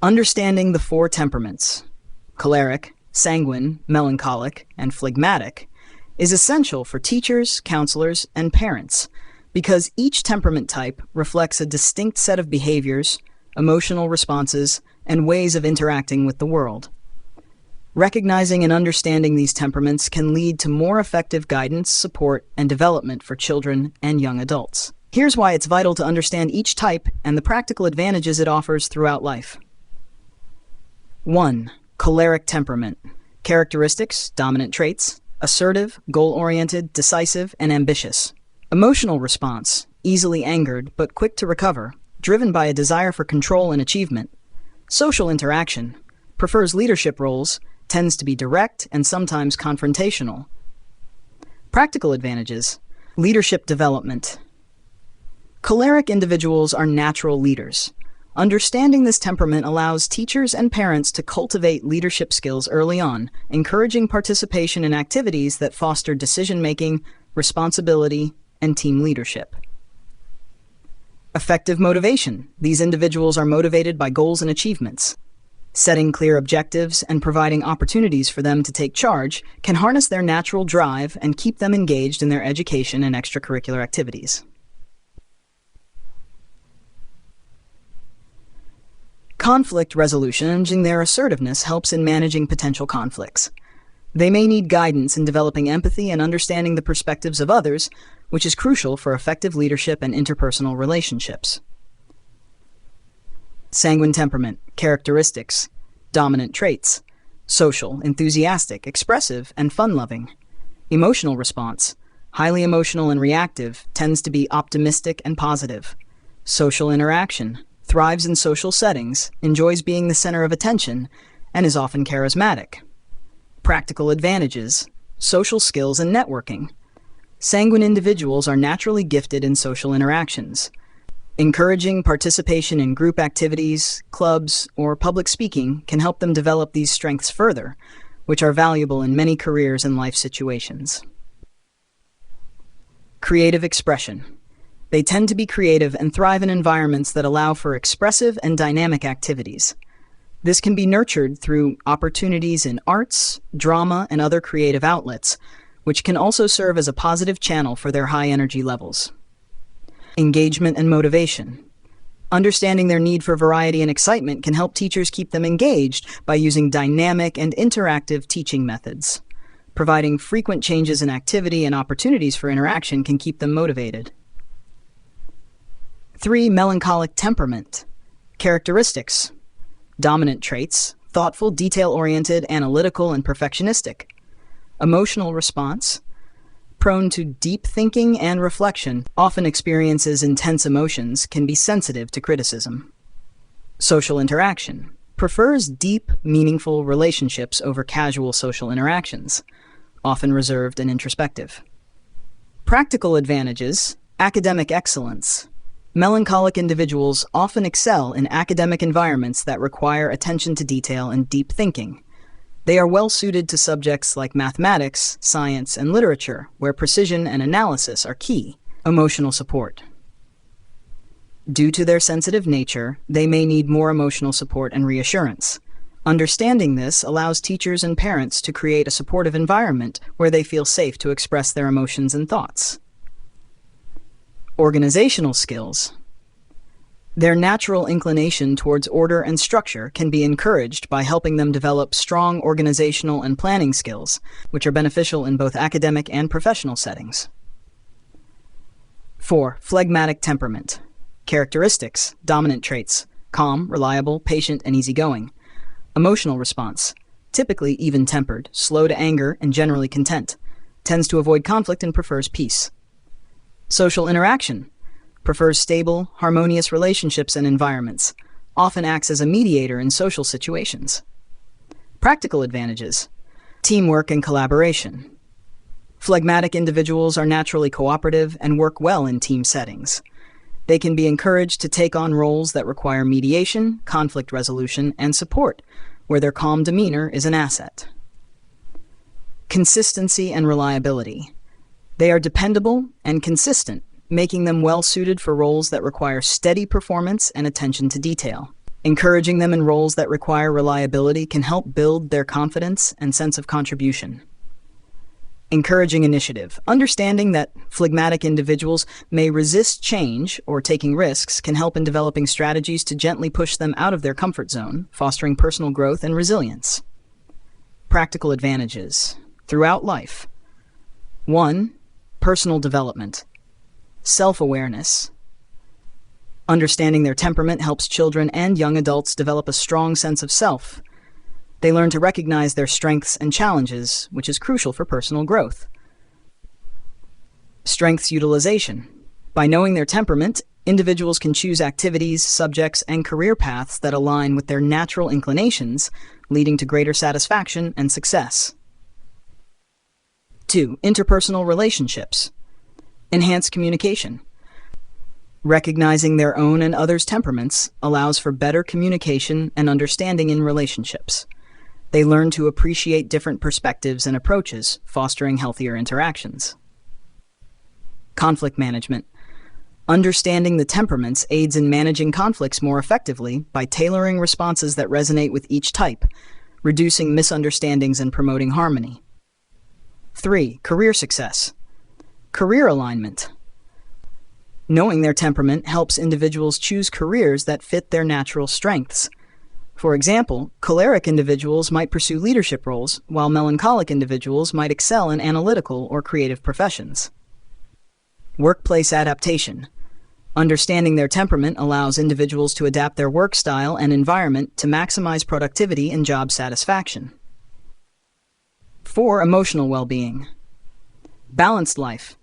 Understanding the four temperaments, choleric, sanguine, melancholic, and phlegmatic, is essential for teachers, counselors, and parents because each temperament type reflects a distinct set of behaviors, emotional responses, and ways of interacting with the world. Recognizing and understanding these temperaments can lead to more effective guidance, support, and development for children and young adults. Here's why it's vital to understand each type and the practical advantages it offers throughout life. 1. Choleric temperament. Characteristics, dominant traits: assertive, goal-oriented, decisive, and ambitious. Emotional response: easily angered but quick to recover, driven by a desire for control and achievement. Social interaction: prefers leadership roles, tends to be direct and sometimes confrontational. Practical advantages: leadership development. Choleric individuals are natural leaders. Understanding this temperament allows teachers and parents to cultivate leadership skills early on, encouraging participation in activities that foster decision-making, responsibility, and team leadership. Effective motivation: these individuals are motivated by goals and achievements. Setting clear objectives and providing opportunities for them to take charge can harness their natural drive and keep them engaged in their education and extracurricular activities. Conflict resolution: their assertiveness helps in managing potential conflicts. They may need guidance in developing empathy and understanding the perspectives of others, which is crucial for effective leadership and interpersonal relationships. Sanguine temperament. Characteristics: dominant traits: social, enthusiastic, expressive, and fun-loving. Emotional response: highly emotional and reactive, tends to be optimistic and positive. Social interaction: thrives in social settings, enjoys being the center of attention, and is often charismatic. Practical advantages: social skills and networking. Sanguine individuals are naturally gifted in social interactions. Encouraging participation in group activities, clubs, or public speaking can help them develop these strengths further, which are valuable in many careers and life situations. Creative expression. They tend to be creative and thrive in environments that allow for expressive and dynamic activities. This can be nurtured through opportunities in arts, drama, and other creative outlets, which can also serve as a positive channel for their high energy levels. Engagement and motivation. Understanding their need for variety and excitement can help teachers keep them engaged by using dynamic and interactive teaching methods. Providing frequent changes in activity and opportunities for interaction can keep them motivated. 3. Melancholic temperament. Characteristics: dominant traits: thoughtful, detail-oriented, analytical, and perfectionistic. Emotional response: prone to deep thinking and reflection, often experiences intense emotions, can be sensitive to criticism. Social interaction: prefers deep, meaningful relationships over casual social interactions, often reserved and introspective. Practical advantages: academic excellence. Melancholic individuals often excel in academic environments that require attention to detail and deep thinking. They are well suited to subjects like mathematics, science, and literature, where precision and analysis are key. Emotional support. Due to their sensitive nature, they may need more emotional support and reassurance. Understanding this allows teachers and parents to create a supportive environment where they feel safe to express their emotions and thoughts. Organizational skills. Their natural inclination towards order and structure can be encouraged by helping them develop strong organizational and planning skills, which are beneficial in both academic and professional settings. 4. Phlegmatic temperament. Characteristics: dominant traits: calm, reliable, patient, and easygoing. Emotional response: typically even-tempered, slow to anger, and generally content. Tends to avoid conflict and prefers peace. Social interaction: prefers stable, harmonious relationships and environments. Often acts as a mediator in social situations. Practical advantages: teamwork and collaboration. Phlegmatic individuals are naturally cooperative and work well in team settings. They can be encouraged to take on roles that require mediation, conflict resolution, and support, where their calm demeanor is an asset. Consistency and reliability. They are dependable and consistent, making them well suited for roles that require steady performance and attention to detail. Encouraging them in roles that require reliability can help build their confidence and sense of contribution. Encouraging initiative. Understanding that phlegmatic individuals may resist change or taking risks can help in developing strategies to gently push them out of their comfort zone, fostering personal growth and resilience. Practical advantages throughout life. 1. Personal development. Self-awareness. Understanding their temperament helps children and young adults develop a strong sense of self. They learn to recognize their strengths and challenges, which is crucial for personal growth. Strengths utilization. By knowing their temperament, individuals can choose activities, subjects, and career paths that align with their natural inclinations, leading to greater satisfaction and success. 2. Interpersonal relationships. Enhanced communication. Recognizing their own and others' temperaments allows for better communication and understanding in relationships. They learn to appreciate different perspectives and approaches, fostering healthier interactions. Conflict management. Understanding the temperaments aids in managing conflicts more effectively by tailoring responses that resonate with each type, reducing misunderstandings and promoting harmony. 3. Career success. Career alignment. Knowing their temperament helps individuals choose careers that fit their natural strengths. For example, choleric individuals might pursue leadership roles, while melancholic individuals might excel in analytical or creative professions. Workplace adaptation. Understanding their temperament allows individuals to adapt their work style and environment to maximize productivity and job satisfaction. 4. Emotional well-being. Balanced life.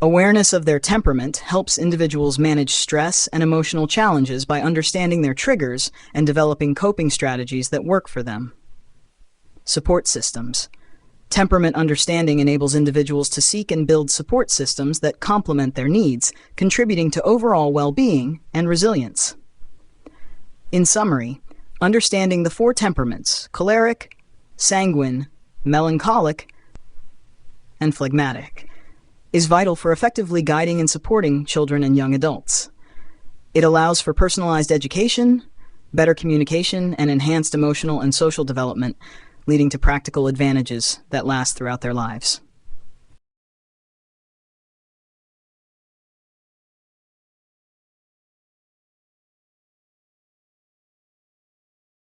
Awareness of their temperament helps individuals manage stress and emotional challenges by understanding their triggers and developing coping strategies that work for them. Support systems. Temperament understanding enables individuals to seek and build support systems that complement their needs, contributing to overall well-being and resilience. In summary, understanding the 4 temperaments, choleric, sanguine, melancholic, and phlegmatic, is vital for effectively guiding and supporting children and young adults. It allows for personalized education, better communication, and enhanced emotional and social development, leading to practical advantages that last throughout their lives.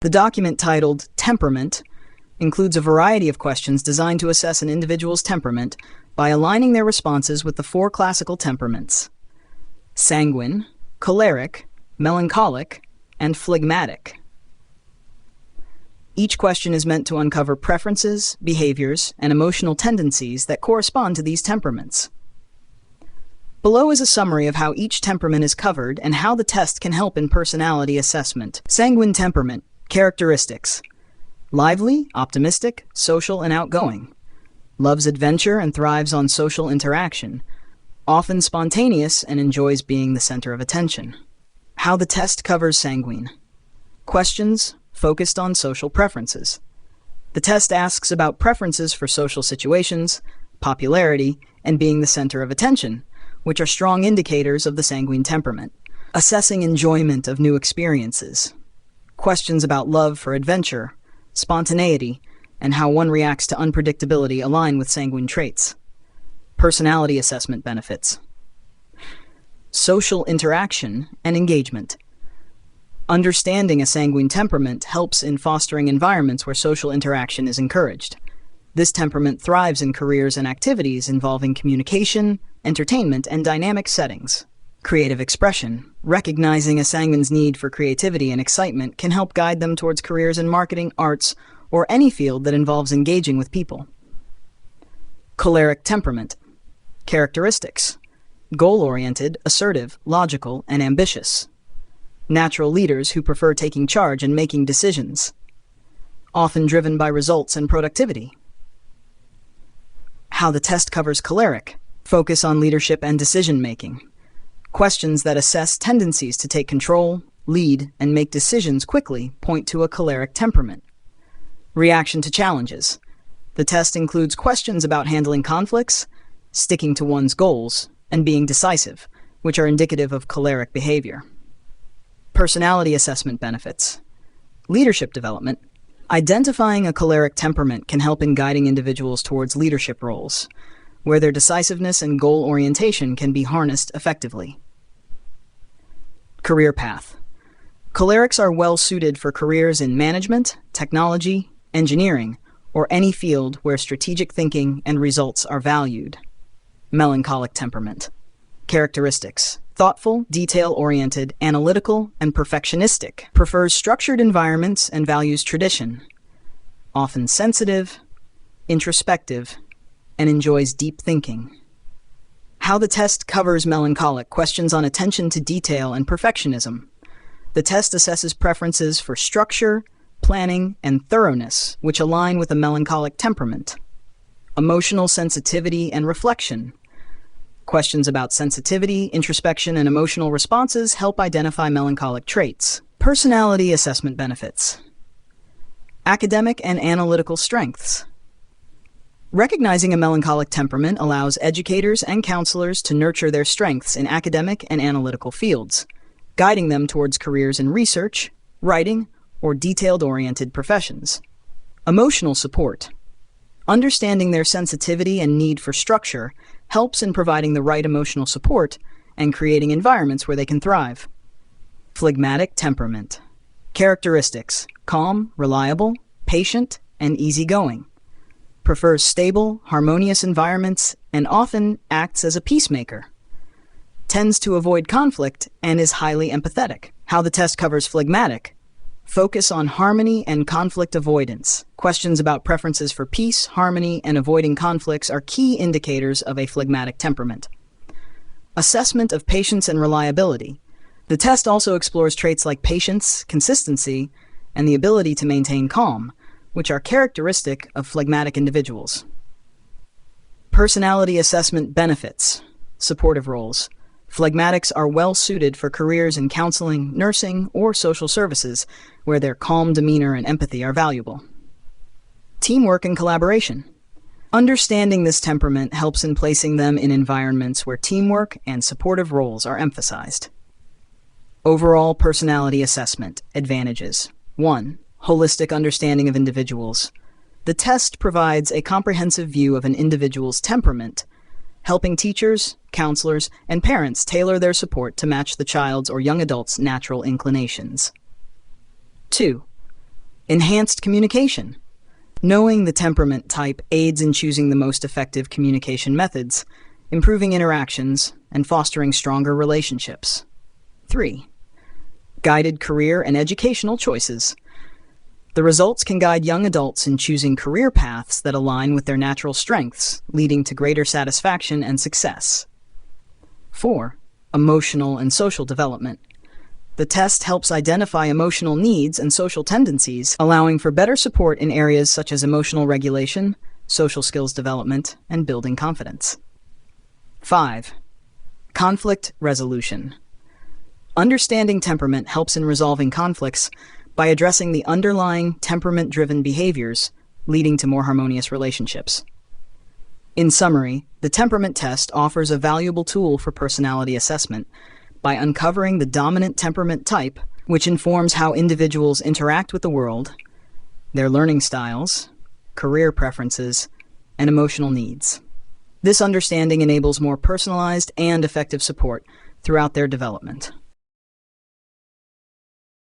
The document titled Temperament includes a variety of questions designed to assess an individual's temperament by aligning their responses with the 4 classical temperaments: sanguine, choleric, melancholic, and phlegmatic. Each question is meant to uncover preferences, behaviors, and emotional tendencies that correspond to these temperaments. Below is a summary of how each temperament is covered and how the test can help in personality assessment. Sanguine temperament. Characteristics: lively, optimistic, social, and outgoing. Loves adventure and thrives on social interaction. Often spontaneous and enjoys being the center of attention. How the test covers sanguine. Questions focused on social preferences. The test asks about preferences for social situations, popularity, and being the center of attention, which are strong indicators of the sanguine temperament. Assessing enjoyment of new experiences. Questions about love for adventure, spontaneity, and how one reacts to unpredictability align with sanguine traits. Personality assessment benefits. Social interaction and engagement. Understanding a sanguine temperament helps in fostering environments where social interaction is encouraged. This temperament thrives in careers and activities involving communication, entertainment, and dynamic settings. Creative expression. Recognizing a sanguine's need for creativity and excitement can help guide them towards careers in marketing, arts, or any field that involves engaging with people. Choleric temperament. Characteristics: goal-oriented, assertive, logical, and ambitious. Natural leaders who prefer taking charge and making decisions. Often driven by results and productivity. How the test covers choleric. Focus on leadership and decision-making. Questions that assess tendencies to take control, lead, and make decisions quickly point to a choleric temperament. Reaction to challenges. The test includes questions about handling conflicts, sticking to one's goals, and being decisive, which are indicative of choleric behavior. Personality assessment benefits. Leadership development. Identifying a choleric temperament can help in guiding individuals towards leadership roles, where their decisiveness and goal orientation can be harnessed effectively. Career path. Cholerics are well suited for careers in management, technology, engineering, or any field where strategic thinking and results are valued. Melancholic temperament. Characteristics. Thoughtful, detail-oriented, analytical, and perfectionistic. Prefers structured environments and values tradition. Often sensitive, introspective, and enjoys deep thinking. How the test covers melancholic questions on attention to detail and perfectionism. The test assesses preferences for structure, planning, and thoroughness, which align with a melancholic temperament. Emotional sensitivity and reflection. Questions about sensitivity, introspection, and emotional responses help identify melancholic traits. Personality assessment benefits. Academic and analytical strengths. Recognizing a melancholic temperament allows educators and counselors to nurture their strengths in academic and analytical fields, guiding them towards careers in research, writing, or detailed-oriented professions. Emotional support. Understanding their sensitivity and need for structure helps in providing the right emotional support and creating environments where they can thrive. Phlegmatic temperament. Characteristics: calm, reliable, patient, and easygoing. Prefers stable, harmonious environments and often acts as a peacemaker. Tends to avoid conflict and is highly empathetic. How the test covers phlegmatic. Focus on harmony and conflict avoidance. Questions about preferences for peace, harmony, and avoiding conflicts are key indicators of a phlegmatic temperament. Assessment of patience and reliability. The test also explores traits like patience, consistency, and the ability to maintain calm, which are characteristic of phlegmatic individuals. Personality assessment benefits. Supportive roles. Phlegmatics are well suited for careers in counseling, nursing, or social services, where their calm demeanor and empathy are valuable. Teamwork and collaboration. Understanding this temperament helps in placing them in environments where teamwork and supportive roles are emphasized. Overall personality assessment advantages. 1. Holistic understanding of individuals. The test provides a comprehensive view of an individual's temperament, helping teachers, counselors, and parents tailor their support to match the child's or young adult's natural inclinations. 2. Enhanced communication. Knowing the temperament type aids in choosing the most effective communication methods, improving interactions, and fostering stronger relationships. 3. Guided career and educational choices. The results can guide young adults in choosing career paths that align with their natural strengths, leading to greater satisfaction and success. 4. Emotional and social development. The test helps identify emotional needs and social tendencies, allowing for better support in areas such as emotional regulation, social skills development, and building confidence. 5. Conflict resolution. Understanding temperament helps in resolving conflicts by addressing the underlying temperament-driven behaviors, leading to more harmonious relationships. In summary, the temperament test offers a valuable tool for personality assessment by uncovering the dominant temperament type, which informs how individuals interact with the world, their learning styles, career preferences, and emotional needs. This understanding enables more personalized and effective support throughout their development.